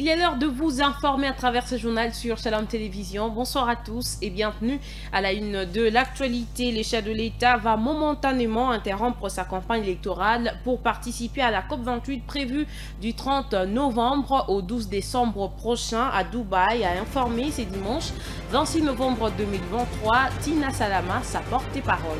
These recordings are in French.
Il est l'heure de vous informer à travers ce journal sur Shalom Télévision. Bonsoir à tous et bienvenue à la une de l'actualité. Le chef de l'État va momentanément interrompre sa campagne électorale pour participer à la COP28 prévue du 30 novembre au 12 décembre prochain à Dubaï, a informé ce dimanche 26 novembre 2023 Tina Salama, sa porte-parole.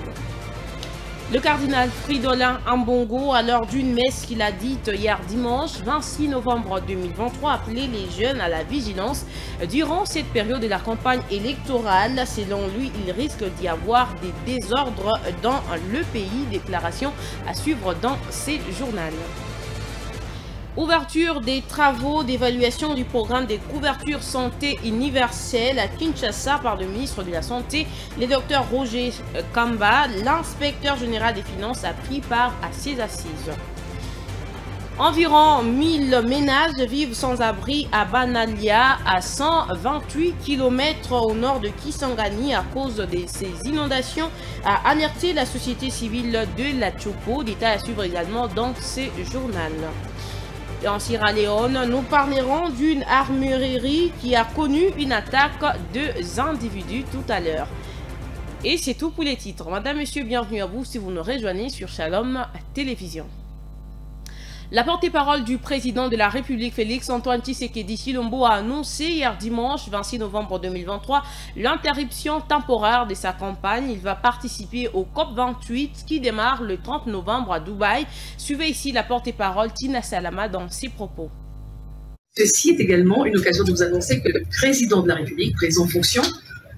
Le cardinal Fridolin Ambongo, à l'heure d'une messe qu'il a dite hier dimanche 26 novembre 2023, a appelé les jeunes à la vigilance durant cette période de la campagne électorale. Selon lui, il risque d'y avoir des désordres dans le pays. Déclaration à suivre dans ces journaux. Ouverture des travaux d'évaluation du programme des couvertures santé universelle à Kinshasa par le ministre de la Santé, le Dr Roger Kamba. L'inspecteur général des finances a pris part à ces assises. Environ 1000 ménages vivent sans abri à Banalia, à 128 km au nord de Kisangani à cause de ces inondations, a alerté la société civile de la Chopo. Détail à suivre également dans ce journal. En Sierra Leone, nous parlerons d'une armurerie qui a connu une attaque de individus tout à l'heure. Et c'est tout pour les titres. Madame, Monsieur, bienvenue à vous si vous nous rejoignez sur Shalom Télévision. La porte-parole du président de la République, Félix Antoine Tshisekedi Tshilombo, a annoncé hier dimanche 26 novembre 2023 l'interruption temporaire de sa campagne. Il va participer au COP28 qui démarre le 30 novembre à Dubaï. Suivez ici la porte-parole Tina Salama dans ses propos. Ceci est également une occasion de vous annoncer que le président de la République, président en fonction,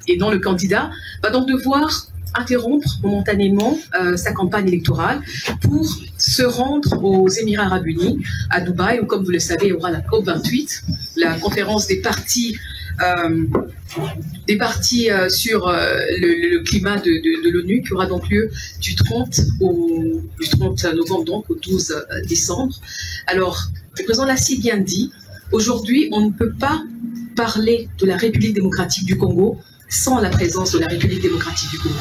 et non le candidat, va donc devoir interrompre momentanément sa campagne électorale pour se rendre aux Émirats Arabes Unis, à Dubaï, où, comme vous le savez, il y aura la COP28, la conférence des partis sur le climat de l'ONU, qui aura donc lieu du 30 novembre donc, au 12 décembre. Alors, le président l'a si bien dit, aujourd'hui, on ne peut pas parler de la République démocratique du Congo sans la présence de la République démocratique du Congo.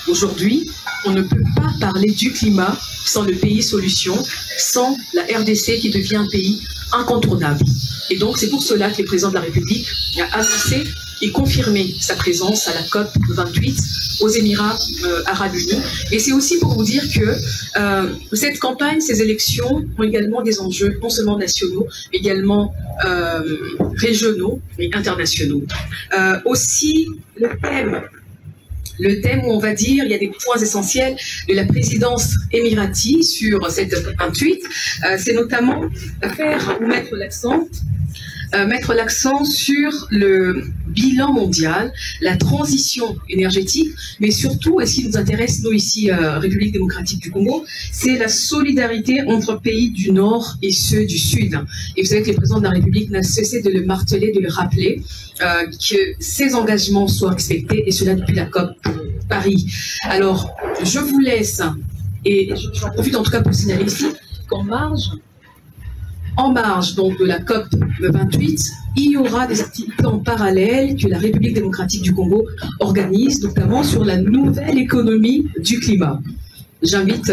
Aujourd'hui, on ne peut pas parler du climat sans le pays solution, sans la RDC qui devient un pays incontournable. Et donc, c'est pour cela que le président de la République a annoncé et confirmé sa présence à la COP28 aux Émirats Arabes Unis. Et c'est aussi pour vous dire que cette campagne, ces élections ont également des enjeux non seulement nationaux, mais également régionaux et internationaux. Aussi, le thème où on va dire il y a des points essentiels de la présidence émirati sur cette COP28, c'est notamment mettre l'accent sur le bilan mondial, la transition énergétique, mais surtout, et ce qui nous intéresse, nous ici, République démocratique du Congo, c'est la solidarité entre pays du Nord et ceux du Sud. Et vous savez que le président de la République n'a cessé de le marteler, de le rappeler, que ces engagements soient respectés, et cela depuis la COP Paris. Alors, je vous laisse, et j'en profite en tout cas pour signaler ici, qu'en marge donc de la COP 28, il y aura des activités en parallèle que la République démocratique du Congo organise, notamment sur la nouvelle économie du climat. J'invite...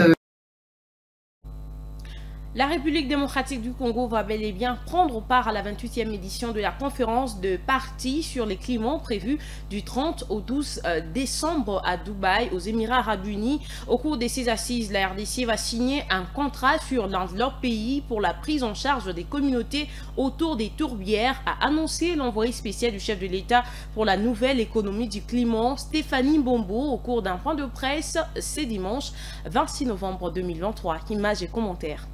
La République démocratique du Congo va bel et bien prendre part à la 28e édition de la conférence de partis sur les climats prévue du 30 au 12 décembre à Dubaï, aux Émirats Arabes Unis. Au cours de ces assises, la RDC va signer un contrat sur l'enveloppe pays pour la prise en charge des communautés autour des tourbières, a annoncé l'envoyé spécial du chef de l'État pour la nouvelle économie du climat, Stéphanie Mbombo, au cours d'un point de presse ce dimanche 26 novembre 2023. Images et commentaires.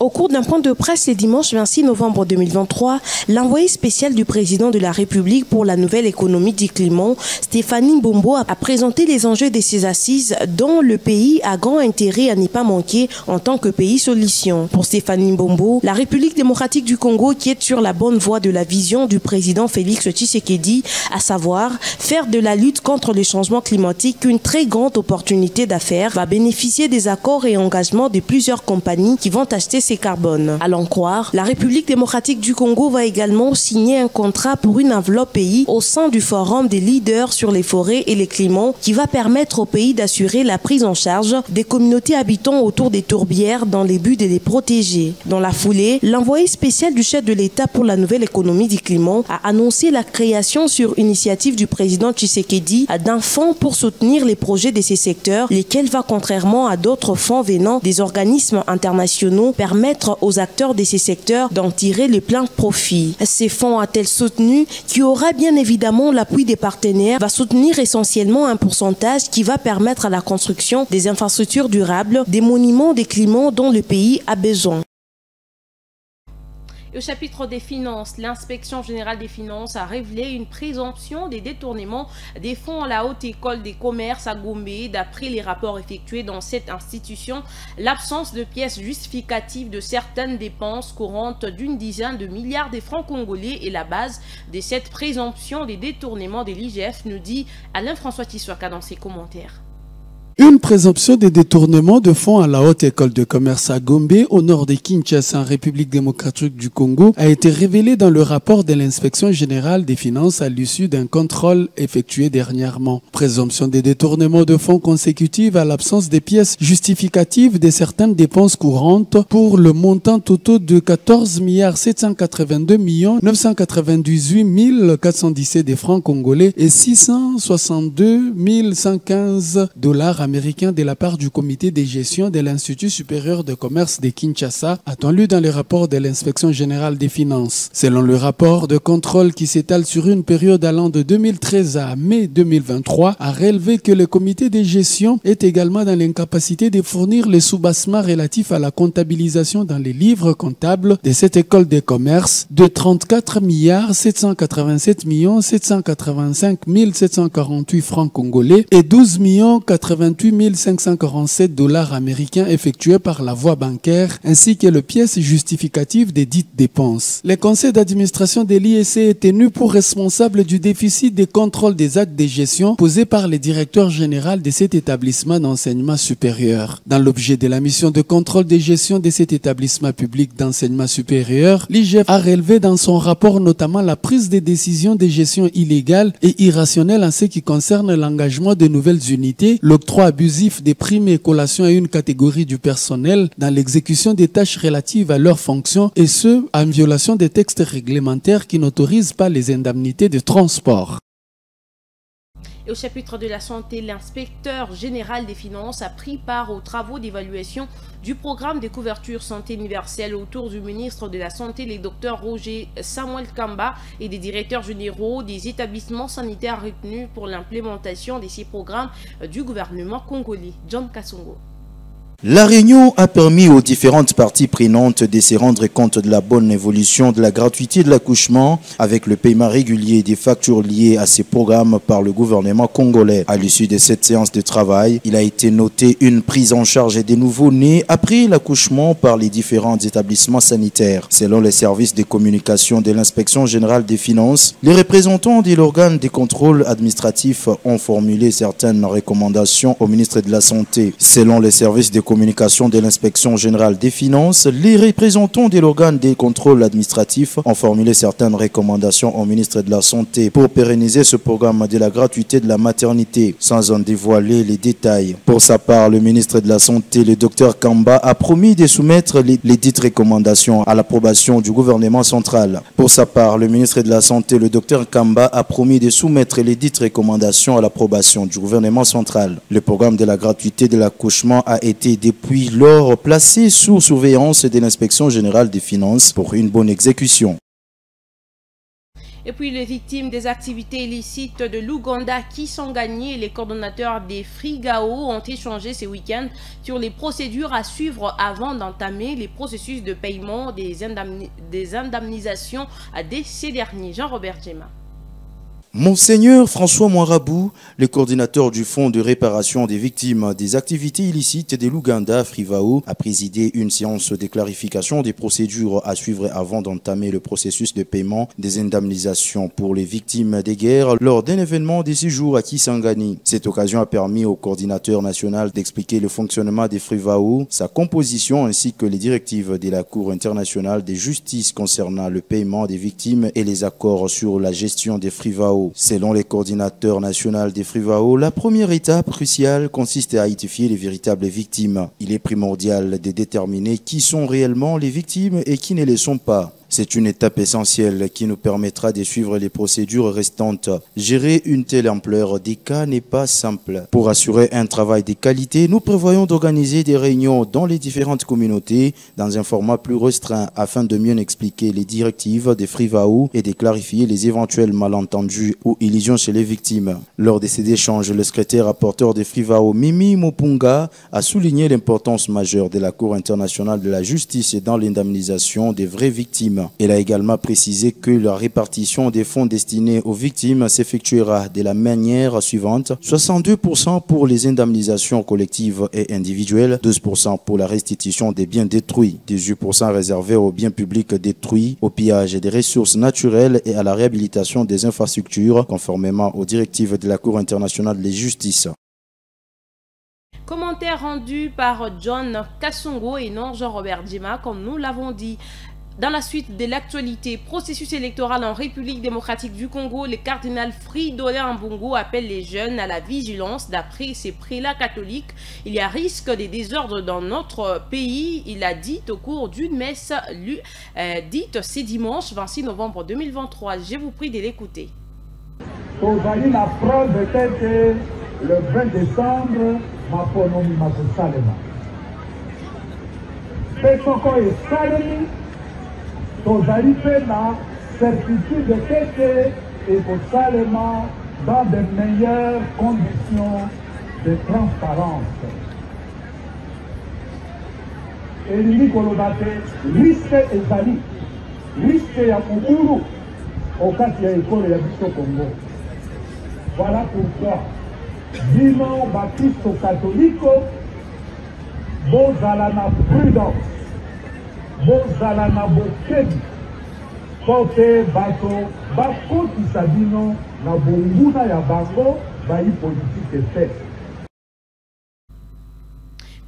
Au cours d'un point de presse le dimanche 26 novembre 2023, l'envoyé spécial du président de la République pour la nouvelle économie du climat, Stéphanie Mbombo, a présenté les enjeux de ces assises dont le pays a grand intérêt à n'y pas manquer en tant que pays solution. Pour Stéphanie Mbombo, la République démocratique du Congo qui est sur la bonne voie de la vision du président Félix Tshisekedi, à savoir faire de la lutte contre le changement climatique une très grande opportunité d'affaires, va bénéficier des accords et engagements de plusieurs compagnies qui vont acheter ces et carbone. À l'en croire, la République démocratique du Congo va également signer un contrat pour une enveloppe pays au sein du Forum des leaders sur les forêts et les climats qui va permettre au pays d'assurer la prise en charge des communautés habitant autour des tourbières dans le but de les protéger. Dans la foulée, l'envoyé spécial du chef de l'État pour la nouvelle économie du climat a annoncé la création sur initiative du président Tshisekedi d'un fonds pour soutenir les projets de ces secteurs, lesquels va, contrairement à d'autres fonds venant des organismes internationaux, permettre aux acteurs de ces secteurs d'en tirer le plein profit. Ces fonds a-t-elle soutenu, qui aura bien évidemment l'appui des partenaires, va soutenir essentiellement un pourcentage qui va permettre à la construction des infrastructures durables, des monuments des climats dont le pays a besoin. Au chapitre des finances, l'inspection générale des finances a révélé une présomption des détournements des fonds à la Haute École des commerces à Gombe. D'après les rapports effectués dans cette institution, l'absence de pièces justificatives de certaines dépenses courantes d'une dizaine de milliards de francs congolais est la base de cette présomption des détournements de l'IGF, nous dit Alain-François Tissoaka dans ses commentaires. Une présomption des détournements de fonds à la Haute École de commerce à Gombe, au nord de Kinshasa, en République démocratique du Congo, a été révélée dans le rapport de l'inspection générale des finances à l'issue d'un contrôle effectué dernièrement. Présomption des détournements de fonds consécutive à l'absence des pièces justificatives de certaines dépenses courantes pour le montant total de 14 782 998 417 des francs congolais et 662 115 $ américain de la part du comité de gestion de l'Institut supérieur de commerce de Kinshasa, a-t-on lu dans le rapport de l'inspection générale des finances. Selon le rapport de contrôle qui s'étale sur une période allant de 2013 à mai 2023, a relevé que le comité de gestion est également dans l'incapacité de fournir les soubassements relatifs à la comptabilisation dans les livres comptables de cette école de commerce de 34 787 785 748 francs congolais et 12 28 547 $ américains effectués par la voie bancaire ainsi que les pièces justificatives des dites dépenses. Le conseil d'administration de l'IEC est tenu pour responsable du déficit des contrôles des actes de gestion posés par le directeur général de cet établissement d'enseignement supérieur. Dans l'objet de la mission de contrôle de gestion de cet établissement public d'enseignement supérieur, l'IGF a relevé dans son rapport notamment la prise de décisions de gestion illégale et irrationnelle en ce qui concerne l'engagement de nouvelles unités, l'octroi abusif des primes et collations à une catégorie du personnel dans l'exécution des tâches relatives à leurs fonctions et ce, en violation des textes réglementaires qui n'autorisent pas les indemnités de transport. Et au chapitre de la santé, l'inspecteur général des finances a pris part aux travaux d'évaluation du programme de couverture santé universelle autour du ministre de la Santé, le Dr Roger Samuel Kamba, et des directeurs généraux des établissements sanitaires retenus pour l'implémentation de ces programmes du gouvernement congolais. John Kassongo. La réunion a permis aux différentes parties prenantes de se rendre compte de la bonne évolution de la gratuité de l'accouchement avec le paiement régulier des factures liées à ces programmes par le gouvernement congolais. À l'issue de cette séance de travail, il a été noté une prise en charge des nouveau-nés après l'accouchement par les différents établissements sanitaires. Selon les services de communication de l'inspection générale des finances, les représentants de l'organe de contrôle administratif ont formulé certaines recommandations au ministre de la Santé. Selon les services de communication de l'inspection générale des finances, les représentants de l'organe des contrôles administratifs ont formulé certaines recommandations au ministre de la Santé pour pérenniser ce programme de la gratuité de la maternité, sans en dévoiler les détails. Pour sa part, le ministre de la Santé, le Dr Kamba, a promis de soumettre les dites recommandations à l'approbation du gouvernement central. Pour sa part, le ministre de la Santé, le Dr Kamba, a promis de soumettre les dites recommandations à l'approbation du gouvernement central. Le programme de la gratuité de l'accouchement a été depuis lors placé sous surveillance de l'inspection générale des finances pour une bonne exécution. Et puis les victimes des activités illicites de l'Ouganda qui sont gagnées, les coordonnateurs des Frigao ont échangé ce week-end sur les procédures à suivre avant d'entamer les processus de paiement des indemnisations de ces derniers. Jean-Robert Djema. Monseigneur François Moirabou, le coordinateur du Fonds de réparation des victimes des activités illicites de l'Ouganda, Frivao, a présidé une séance de clarification des procédures à suivre avant d'entamer le processus de paiement des indemnisations pour les victimes des guerres lors d'un événement de séjour à Kisangani. Cette occasion a permis au coordinateur national d'expliquer le fonctionnement des Frivao, sa composition ainsi que les directives de la Cour internationale de justice concernant le paiement des victimes et les accords sur la gestion des Frivao. Selon les coordinateurs nationaux des Frivao, la première étape cruciale consiste à identifier les véritables victimes. Il est primordial de déterminer qui sont réellement les victimes et qui ne le sont pas. C'est une étape essentielle qui nous permettra de suivre les procédures restantes. Gérer une telle ampleur des cas n'est pas simple. Pour assurer un travail de qualité, nous prévoyons d'organiser des réunions dans les différentes communautés dans un format plus restreint afin de mieux expliquer les directives des Frivao et de clarifier les éventuels malentendus ou illusions chez les victimes. Lors de ces échanges, le secrétaire rapporteur des Frivao, Mimi Mopunga, a souligné l'importance majeure de la Cour internationale de la justice dans l'indemnisation des vraies victimes. Elle a également précisé que la répartition des fonds destinés aux victimes s'effectuera de la manière suivante: 62% pour les indemnisations collectives et individuelles, 12% pour la restitution des biens détruits, 18% réservés aux biens publics détruits, au pillage des ressources naturelles et à la réhabilitation des infrastructures, conformément aux directives de la Cour internationale de justice. Commentaire rendu par John Kassongo et non Jean-Robert Djema, comme nous l'avons dit. Dans la suite de l'actualité, processus électoral en République démocratique du Congo, le cardinal Fridolin Mbongo appelle les jeunes à la vigilance. D'après ses prélats catholiques, il y a risque de désordre dans notre pays. Il a dit au cours d'une messe dite ce dimanche 26 novembre 2023. Je vous prie de l'écouter. La preuve était que le 20 décembre, ma ponomi m'a salema. Tozali fait la certitude de que et totalement dans de meilleures conditions de transparence. Et il dit qu'on a risque ezali, risque ya mukuru au cas ya école ya biso Congo. Voilà pourquoi bino baptiste catholique bozala na prudence. Bozala na bokebi kote bato bakotisa bino na bonguna ya bango bayi politique fait.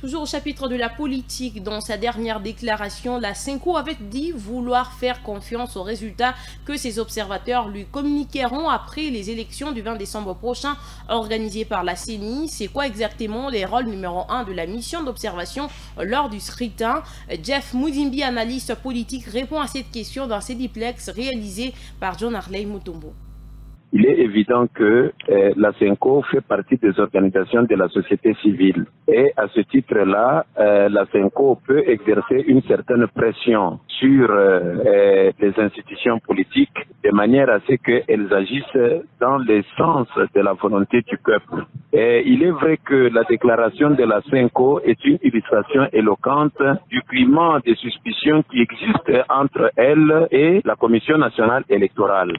Toujours au chapitre de la politique, dans sa dernière déclaration, la Senko avait dit vouloir faire confiance aux résultats que ses observateurs lui communiqueront après les élections du 20 décembre prochain organisées par la CENI. C'est quoi exactement les rôles numéro 1 de la mission d'observation lors du scrutin? Jeff Moudimbi, analyste politique, répond à cette question dans ses diplex réalisés par John Harley Mutombo. Il est évident que la Senko fait partie des organisations de la société civile. Et à ce titre-là, la Senko peut exercer une certaine pression sur les institutions politiques de manière à ce qu'elles agissent dans le sens de la volonté du peuple. Et il est vrai que la déclaration de la Senko est une illustration éloquente du climat de suspicion qui existe entre elle et la Commission nationale électorale.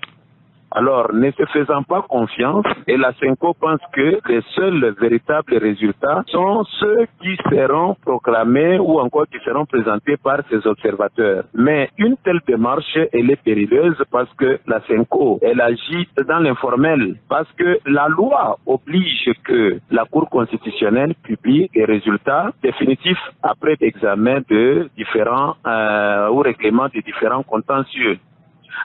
Alors, ne se faisant pas confiance, et la Senko pense que les seuls véritables résultats sont ceux qui seront proclamés ou encore qui seront présentés par ses observateurs. Mais une telle démarche, elle est périlleuse parce que la Senko, elle agit dans l'informel, parce que la loi oblige que la Cour constitutionnelle publie les résultats définitifs après l'examen de différents ou règlement de différents contentieux.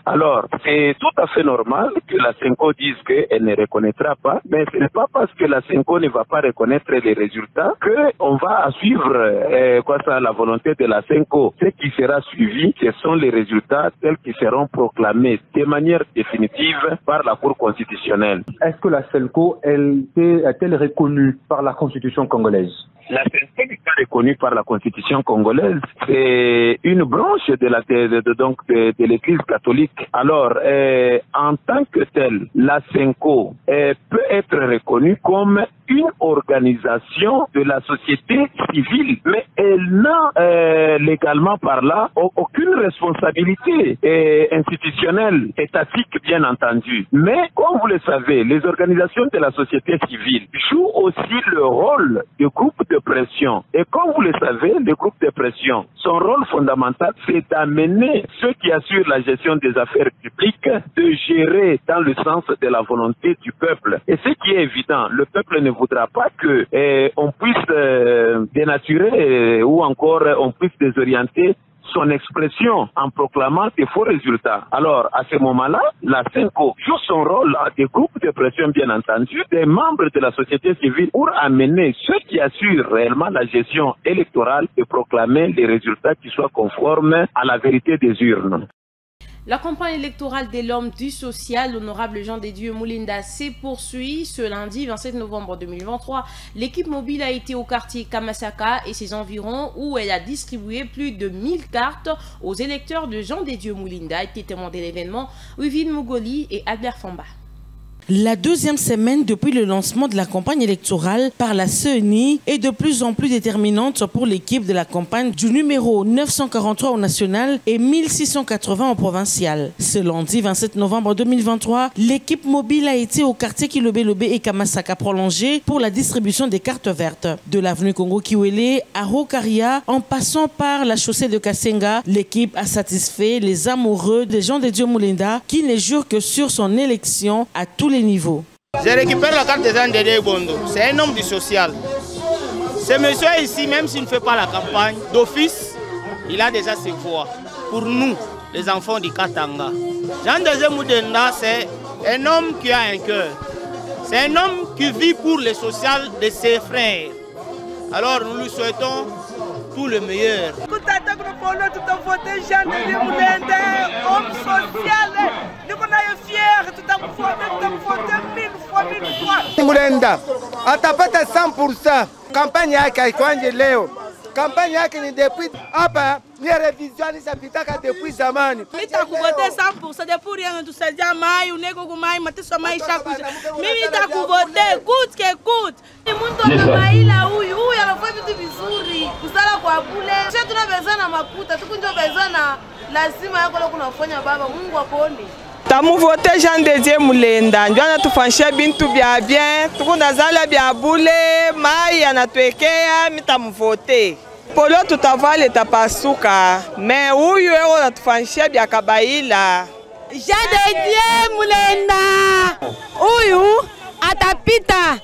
Alors, c'est tout à fait normal que la Senko dise qu'elle ne reconnaîtra pas, mais ce n'est pas parce que la Senko ne va pas reconnaître les résultats qu'on va suivre la volonté de la Senko. Ce qui sera suivi, ce sont les résultats tels qu'ils seront proclamés de manière définitive par la Cour constitutionnelle. Est-ce que la Senko est-elle reconnue par la Constitution congolaise? La Senko n'est pas reconnue par la Constitution congolaise. C'est une branche de l'Église catholique public. Alors, en tant que tel, la SENCO peut être reconnue comme une organisation de la société civile, mais elle n'a légalement par là aucune responsabilité institutionnelle, étatique bien entendu. Mais comme vous le savez, les organisations de la société civile jouent aussi le rôle de groupe de pression. Et comme vous le savez, le groupe de pression, son rôle fondamental, c'est d'amener ceux qui assurent la gestion des affaires publiques de gérer dans le sens de la volonté du peuple. Et ce qui est évident, le peuple ne voudra pas que on puisse dénaturer ou encore on puisse désorienter son expression en proclamant des faux résultats. Alors, à ce moment-là, la SENCO joue son rôle à des groupes de pression, bien entendu, des membres de la société civile pour amener ceux qui assurent réellement la gestion électorale et proclamer les résultats qui soient conformes à la vérité des urnes. La campagne électorale de l'homme du social, l'honorable Jean de Dieu Moulinda, s'est poursuivie ce lundi 27 novembre 2023. L'équipe mobile a été au quartier Kamasaka et ses environs où elle a distribué plus de 1000 cartes aux électeurs de Jean de Dieu Moulinda. Été témoin de l'événement, Wivine Mougoli et Albert Famba. La deuxième semaine depuis le lancement de la campagne électorale par la CENI est de plus en plus déterminante pour l'équipe de la campagne du numéro 943 au national et 1680 au provincial. Ce lundi 27 novembre 2023, l'équipe mobile a été au quartier Kilobé-Lobé et Kamasaka prolongé pour la distribution des cartes vertes. De l'avenue Congo-Kiwele à Rokaria, en passant par la chaussée de Kasenga, l'équipe a satisfait les amoureux des Jean de Dieu Moulinda qui ne jurent que sur son élection à tous les niveaux. Je récupère la carte des Jean de Dieu Bondo. C'est un homme du social. Ce monsieur ici, même s'il ne fait pas la campagne d'office, il a déjà ses voix pour nous, les enfants du Katanga. Jean de Dieu Moulinda, c'est un homme qui a un cœur. C'est un homme qui vit pour le social de ses frères. Alors nous lui souhaitons tout le meilleur. Moulinda atapata 100%. Kampani yake haikuanza leo. Kampani yake ni depuis hapa ni revision isapitaka depuis zamani. Nitakuvote 100% depuis rien tusaidia mai uneko kumai mateso maisha kuja. Mimi nitakuvote coûte que coûte. Ni mtu anamaila huyu anafanya vitu vizuri. Kusala kwa bure. Sisi tunabezana makuta, tukunjo bezana lazima yako leo kunafanya baba Mungu apone. Tamuvote Jean de Dieu Moulinda, njwana tufanshe bintu bya bien, tukundazala bya bule, mai anatuekea, mitamuvote. Polo tutavale tapasuka, me huyu eo natufanshe bya kabaila. Jean de Dieu Moulinda, huyu atapita.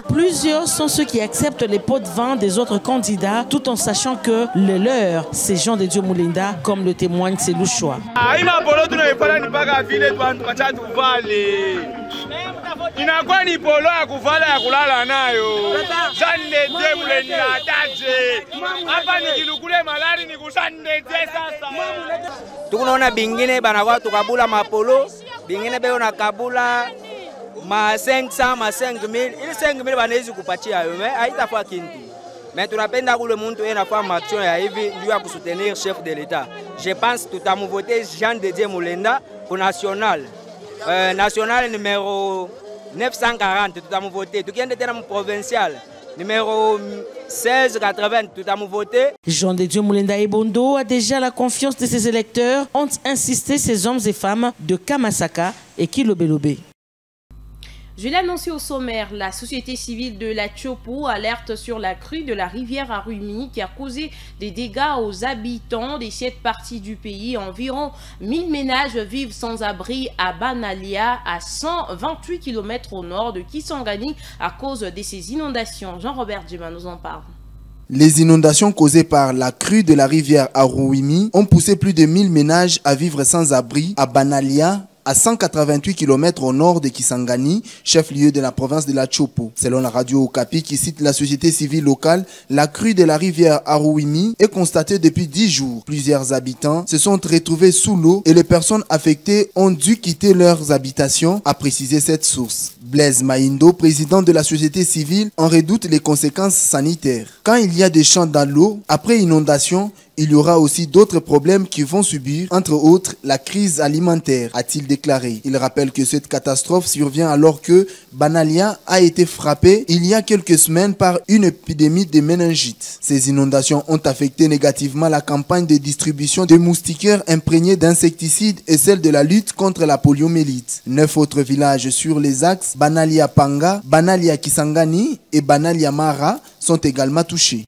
Plusieurs sont ceux qui acceptent les pots de vin des autres candidats tout en sachant que le leur, c'est Jean de Dieu Moulinda, comme le témoigne Selou Choua. Tukunaona bingine banakuwa tukabula mapolo, bingine beo na kabula ma 500 ma 5000 ili 5000 banaweza kupatia hayo haitafaa kintu. Mais tunapenda kule mtu anafanya action ya hivi ndio ya kusoutenir chef de l'État. Je pense tutamuvoter Jean de Dieu Moulinda pour national. National numéro 940 tutamuvoter. Tukienda tena mu provincial numéro 1680 tutamuvoter. Jean de Dieu Moulinda et Bondo a déjà la confiance de ses électeurs, ont insisté ces hommes et femmes de Kamasaka et Kilobé-Lobé. Je l'ai annoncé au sommaire, la société civile de la Tchopo alerte sur la crue de la rivière Arumi qui a causé des dégâts aux habitants de cette partie du pays. Environ 1000 ménages vivent sans abri à Banalia, à 128 km au nord de Kisangani à cause de ces inondations. Jean-Robert Djema nous en parle. Les inondations causées par la crue de la rivière Aruimi ont poussé plus de 1000 ménages à vivre sans abri à Banalia, à 188 km au nord de Kisangani, chef-lieu de la province de la Tchopo. Selon la radio Okapi qui cite la société civile locale, la crue de la rivière Aruimi est constatée depuis 10 jours. Plusieurs habitants se sont retrouvés sous l'eau et les personnes affectées ont dû quitter leurs habitations, a précisé cette source. Blaise Maindo, président de la société civile, en redoute les conséquences sanitaires. Quand il y a des champs dans l'eau, après inondation, Il y aura aussi d'autres problèmes qui vont subir, entre autres la crise alimentaire, a-t-il déclaré. Il rappelle que cette catastrophe survient alors que Banalia a été frappé il y a quelques semaines par une épidémie de méningite. Ces inondations ont affecté négativement la campagne de distribution de moustiquaires imprégnés d'insecticides et celle de la lutte contre la poliomyélite. 9 autres villages sur les axes Banalia Panga, Banalia Kisangani et Banalia Mara sont également touchés.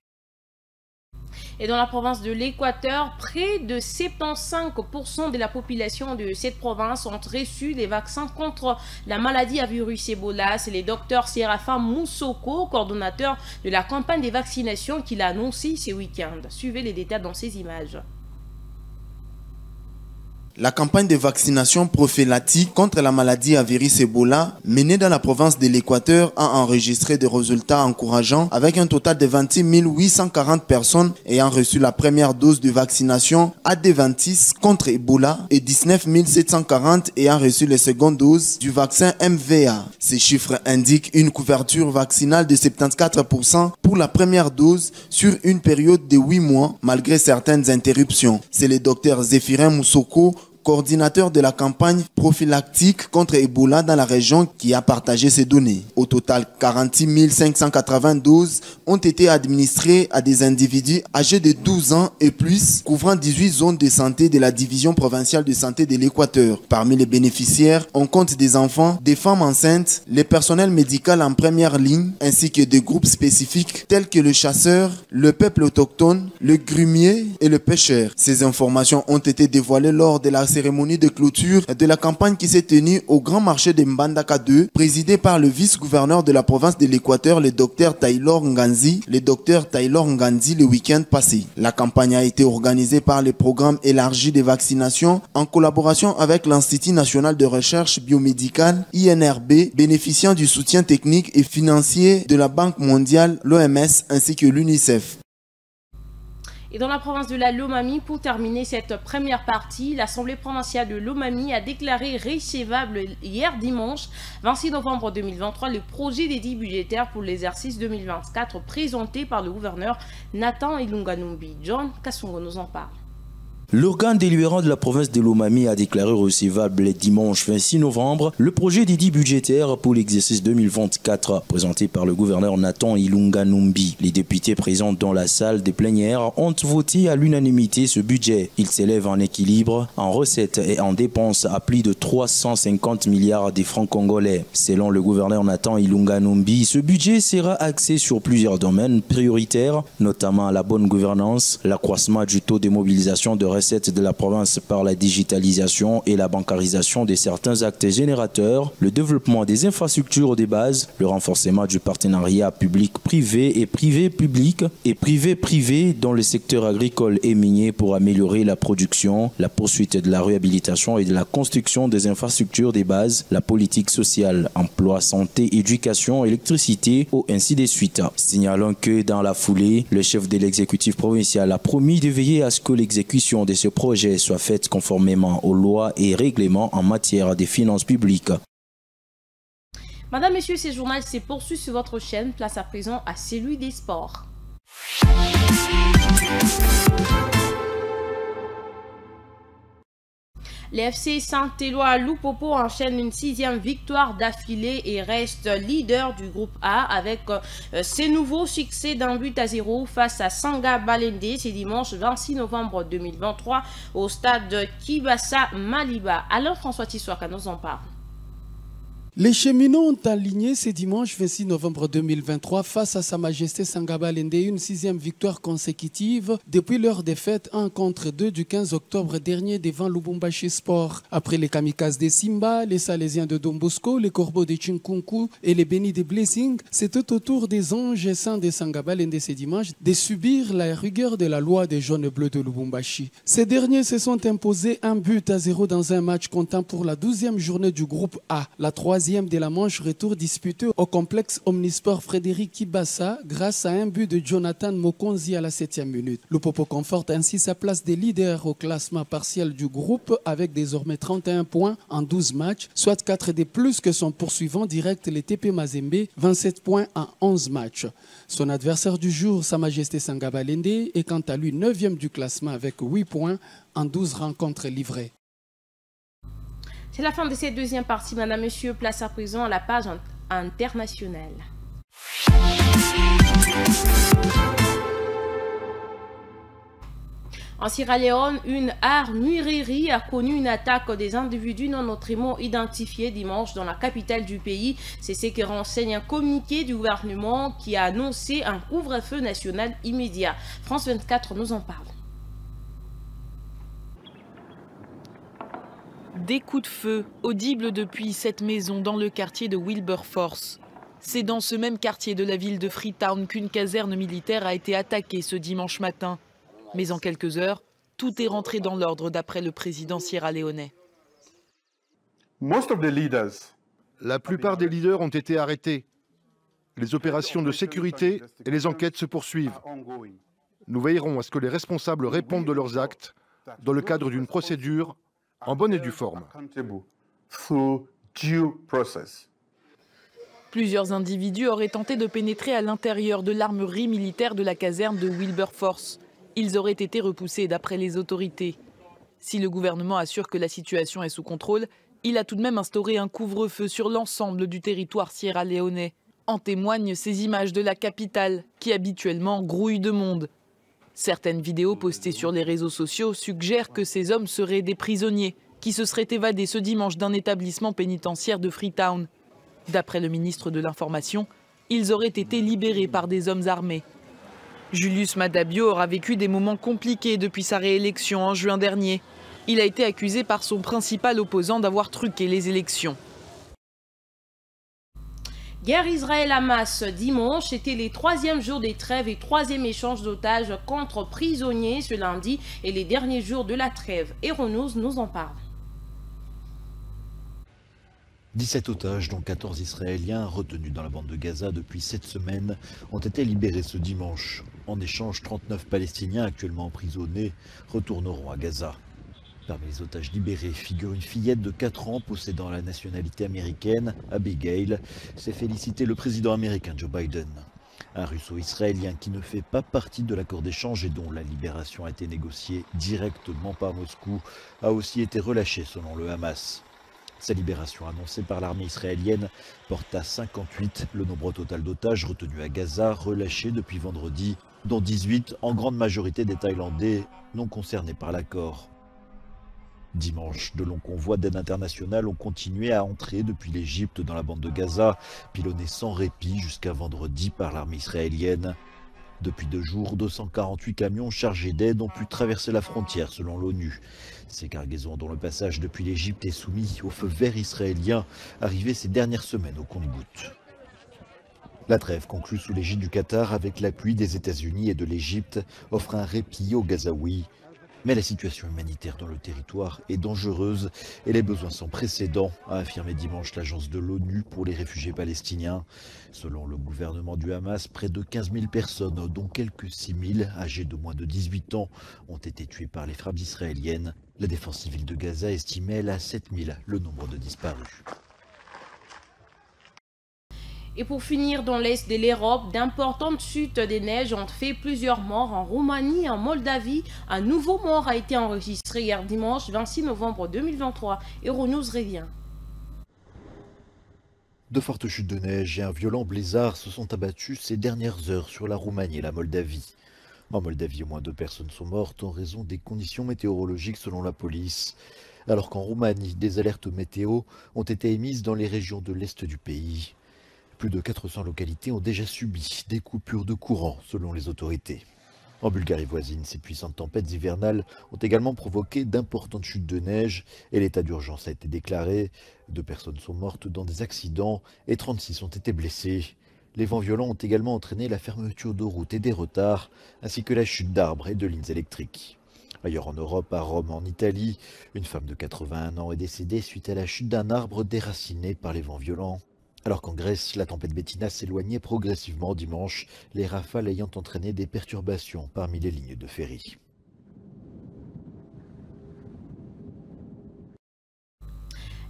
Et dans la province de l'Équateur, près de 75% de la population de cette province ont reçu les vaccins contre la maladie à virus Ebola. C'est le docteur Séraphin Moussoko, coordonnateur de la campagne des vaccinations, qui l'a annoncé ce week-end. Suivez les détails dans ces images. La campagne de vaccination prophylactique contre la maladie à virus Ebola menée dans la province de l'Équateur a enregistré des résultats encourageants avec un total de 26 840 personnes ayant reçu la première dose de vaccination AD26 contre Ebola et 19 740 ayant reçu la seconde dose du vaccin MVA. Ces chiffres indiquent une couverture vaccinale de 74% pour la première dose sur une période de 8 mois malgré certaines interruptions. C'est le docteur Zéphirin Moussoko, coordinateur de la campagne prophylactique contre Ebola dans la région, qui a partagé ces données. Au total, 46 580 doses ont été administrées à des individus âgés de 12 ans et plus, couvrant 18 zones de santé de la division provinciale de santé de l'Équateur. Parmi les bénéficiaires, on compte des enfants, des femmes enceintes, les personnels médicaux en première ligne, ainsi que des groupes spécifiques tels que le chasseur, le peuple autochtone, le grumier et le pêcheur. Ces informations ont été dévoilées lors de la cérémonie de clôture de la campagne qui s'est tenue au grand marché de Mbandaka 2, présidé par le vice-gouverneur de la province de l'Équateur, le docteur Taylor Nganzi, le week-end passé. La campagne a été organisée par le programme élargi de vaccination en collaboration avec l'Institut national de recherche biomédicale, INRB, bénéficiant du soutien technique et financier de la Banque mondiale, l'OMS ainsi que l'UNICEF. Et dans la province de la Lomami, pour terminer cette première partie, l'Assemblée provinciale de Lomami a déclaré recevable hier dimanche 26 novembre 2023 le projet d'édit budgétaire pour l'exercice 2024 présenté par le gouverneur Nathan Ilunganumbi. John Kasongo nous en parle. L'organe délibérant de la province de Lomami a déclaré recevable le dimanche 26 novembre le projet d'édit budgétaire pour l'exercice 2024 présenté par le gouverneur Nathan Ilunganumbi. Les députés présents dans la salle des plénières ont voté à l'unanimité ce budget. Il s'élève en équilibre, en recettes et en dépenses à plus de 350 milliards de francs congolais. Selon le gouverneur Nathan Ilunganumbi, ce budget sera axé sur plusieurs domaines prioritaires, notamment la bonne gouvernance, l'accroissement du taux de mobilisation de recettes de la province par la digitalisation et la bancarisation de certains actes générateurs, le développement des infrastructures de base, le renforcement du partenariat public-privé et privé-public et privé-privé dans le secteur agricole et minier pour améliorer la production, la poursuite de la réhabilitation et de la construction des infrastructures de base, la politique sociale, emploi, santé, éducation, électricité ou ainsi de suite. Signalons que dans la foulée, le chef de l'exécutif provincial a promis de veiller à ce que l'exécution de ce projet soit faite conformément aux lois et règlements en matière des finances publiques. Madame, Messieurs, ce journal se poursuit sur votre chaîne. Place à présent à celui des sports. Les FC Saint-Éloi Loupopo enchaîne une 6e victoire d'affilée et reste leader du groupe A avec ses nouveaux succès d'1-0 face à Sanga Balende ce dimanche 26 novembre 2023 au stade Kibasa Maliba. Alors François Tissoaka nous en parle. Les cheminots ont aligné ce dimanche 26 novembre 2023 face à Sa Majesté Sanga Balende une 6e victoire consécutive depuis leur défaite 1-2 du 15 octobre dernier devant Lubumbashi Sport. Après les kamikazes de Simba, les Salésiens de Don Bosco, les Corbeaux de Chinkunku et les Bénis de Blessing, c'était au tour des anges saints de Sanga Balende ce dimanche de subir la rigueur de la loi des jaunes bleus de Lubumbashi. Ces derniers se sont imposés 1-0 dans un match comptant pour la 12e journée du groupe A, la 3e troisième de la manche retour disputée au complexe Omnisport Frédéric Kibassa grâce à un but de Jonathan Mokonzi à la 7e minute. Lupopo conforte ainsi sa place de leader au classement partiel du groupe avec désormais 31 points en 12 matchs, soit 4 de plus que son poursuivant direct, les TP Mazembe, 27 points en 11 matchs. Son adversaire du jour, Sa Majesté Sangabalende, est quant à lui 9e du classement avec 8 points en 12 rencontres livrées. C'est la fin de cette deuxième partie, madame, monsieur. Place à présent à la page internationale. En Sierra Leone, une armurerie a connu une attaque des individus non autrement identifiés dimanche dans la capitale du pays. C'est ce que renseigne un communiqué du gouvernement qui a annoncé un couvre-feu national immédiat. France 24 nous en parle. Des coups de feu audibles depuis cette maison dans le quartier de Wilberforce. C'est dans ce même quartier de la ville de Freetown qu'une caserne militaire a été attaquée ce dimanche matin. Mais en quelques heures, tout est rentré dans l'ordre d'après le président sierra-léonais. La plupart des leaders ont été arrêtés. Les opérations de sécurité et les enquêtes se poursuivent. Nous veillerons à ce que les responsables répondent de leurs actes dans le cadre d'une procédure en bonne et due forme. Plusieurs individus auraient tenté de pénétrer à l'intérieur de l'armerie militaire de la caserne de Wilberforce. Ils auraient été repoussés d'après les autorités. Si le gouvernement assure que la situation est sous contrôle, il a tout de même instauré un couvre-feu sur l'ensemble du territoire sierra-léonais. En témoignent ces images de la capitale, qui habituellement grouille de monde. Certaines vidéos postées sur les réseaux sociaux suggèrent que ces hommes seraient des prisonniers qui se seraient évadés ce dimanche d'un établissement pénitentiaire de Freetown. D'après le ministre de l'Information, ils auraient été libérés par des hommes armés. Julius Madabio aura vécu des moments compliqués depuis sa réélection en juin dernier. Il a été accusé par son principal opposant d'avoir truqué les élections. Guerre Israël-Hamas dimanche, c'était les 3e jours des trêves et 3e échange d'otages contre prisonniers ce lundi et les derniers jours de la trêve. Eronous nous en parle. 17 otages, dont 14 Israéliens, retenus dans la bande de Gaza depuis 7 semaines, ont été libérés ce dimanche. En échange, 39 Palestiniens actuellement emprisonnés retourneront à Gaza. Parmi les otages libérés figure une fillette de 4 ans possédant la nationalité américaine, Abigail, s'est félicité le président américain Joe Biden. Un russo-israélien qui ne fait pas partie de l'accord d'échange et dont la libération a été négociée directement par Moscou a aussi été relâché selon le Hamas. Sa libération annoncée par l'armée israélienne porte à 58 le nombre total d'otages retenus à Gaza, relâchés depuis vendredi, dont 18 en grande majorité des Thaïlandais non concernés par l'accord. Dimanche, de longs convois d'aide internationale ont continué à entrer depuis l'Égypte dans la bande de Gaza, pilonnés sans répit jusqu'à vendredi par l'armée israélienne. Depuis 2 jours, 248 camions chargés d'aide ont pu traverser la frontière selon l'ONU. Ces cargaisons dont le passage depuis l'Égypte est soumis au feu vert israélien, arrivées ces dernières semaines au compte-gouttes. La trêve conclue sous l'égide du Qatar avec l'appui des États-Unis et de l'Égypte offre un répit aux Gazaouis. Mais la situation humanitaire dans le territoire est dangereuse et les besoins sans précédent, a affirmé dimanche l'agence de l'ONU pour les réfugiés palestiniens. Selon le gouvernement du Hamas, près de 15 000 personnes, dont quelques 6 000 âgés de moins de 18 ans, ont été tuées par les frappes israéliennes. La défense civile de Gaza estimait elle à 7 000 le nombre de disparus. Et pour finir, dans l'est de l'Europe, d'importantes chutes des neiges ont fait plusieurs morts en Roumanie et en Moldavie. Un nouveau mort a été enregistré hier dimanche 26 novembre 2023. Euronews revient. De fortes chutes de neige et un violent blizzard se sont abattus ces dernières heures sur la Roumanie et la Moldavie. En Moldavie, au moins 2 personnes sont mortes en raison des conditions météorologiques selon la police. Alors qu'en Roumanie, des alertes météo ont été émises dans les régions de l'est du pays. Plus de 400 localités ont déjà subi des coupures de courant selon les autorités. En Bulgarie voisine, ces puissantes tempêtes hivernales ont également provoqué d'importantes chutes de neige et l'état d'urgence a été déclaré. 2 personnes sont mortes dans des accidents et 36 ont été blessées. Les vents violents ont également entraîné la fermeture de routes et des retards, ainsi que la chute d'arbres et de lignes électriques. Ailleurs en Europe, à Rome en Italie, une femme de 81 ans est décédée suite à la chute d'un arbre déraciné par les vents violents. Alors qu'en Grèce, la tempête Bettina s'éloignait progressivement dimanche, les rafales ayant entraîné des perturbations parmi les lignes de ferry.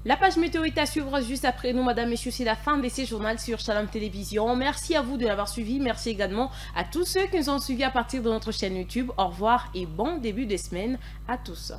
La page météo est à suivre juste après nous, madame, messieurs. C'est la fin de ces journaux sur Shalom Télévision. Merci à vous de l'avoir suivi. Merci également à tous ceux qui nous ont suivis à partir de notre chaîne YouTube. Au revoir et bon début de semaine à tous.